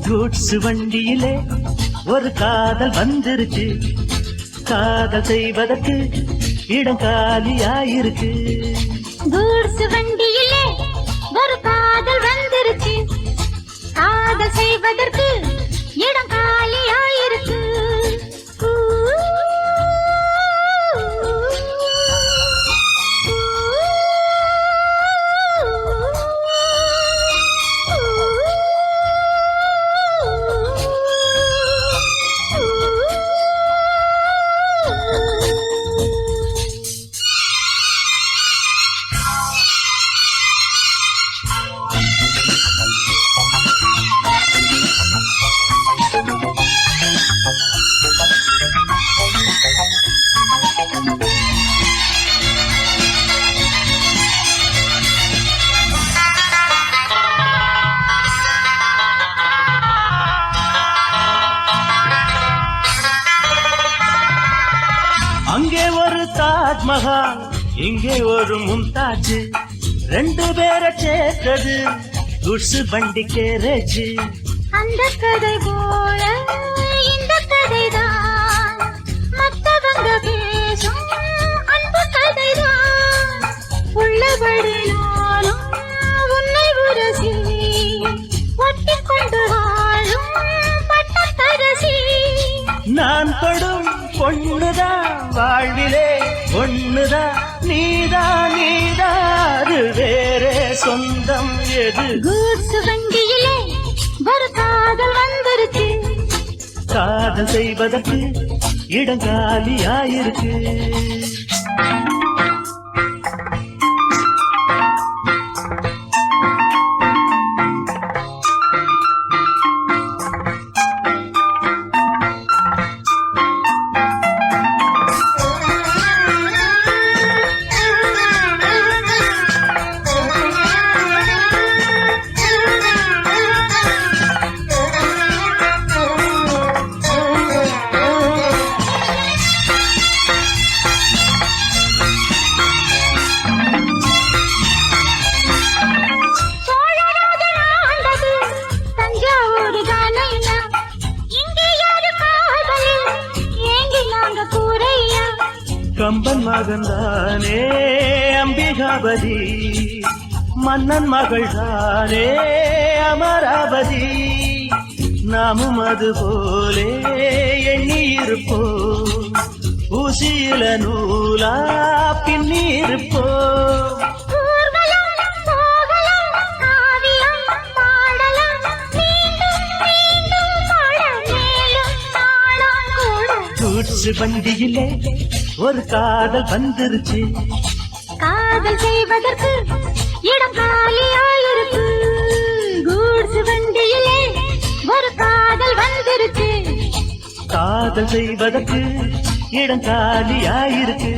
Goods வண்டியிலே ஒரு காதல் வந்துருச்சு, காதல் செய்வதற்கு இடம் காலியாயிருக்கு. கூட்ஸ் வண்டியிலே ஒரு காதல் வந்துருச்சு, காதல் செய்வதற்கு இடம் காலியாயிருக்கு. அங்கே ஒரு தாஜ்மஹால், இங்கே ஒரு மும்தாஜ், ரெண்டு பேரை சேர்த்தது குட்ஸ் வண்டி கேரேஜ். அந்த கதை போல இந்த கதைதான், மத்தவங்க பேசும் அன்பு கதைதான். உள்ளபடி நானும் உன்னை உரசி ஒட்டிக் கொண்டு வாழும் பட்டத்தரசி. நான் படும் பொண்ணுதான் வாழ்விலே ஒண்ணுதான், நீதான் நீதான், அது வேறே சொந்தம் எது? கூட்ஸ் வண்டியிலே ஒரு காதல் வந்துருச்சு, காதல் செய்வதற்கு இடம் காலியாயிருக்கு. கம்பன் மகன்தானே அம்பிகாபதி, மன்னன் மகள் தானே அமராவதி. நாமும் அது போலே எண்ணி இருப்போம், ஊசியில நூலா பின்னி இருப்போம். கூட்ஸ் வண்டியிலே ஒரு காதல் வந்துருச்சு, காதல் செய்வதற்கு இடம் காலியாயிருக்கு. கூட்ஸ் வண்டியிலே ஒரு காதல் வந்துருச்சு, காதல் செய்வதற்கு இடம் காலியாயிருக்கு.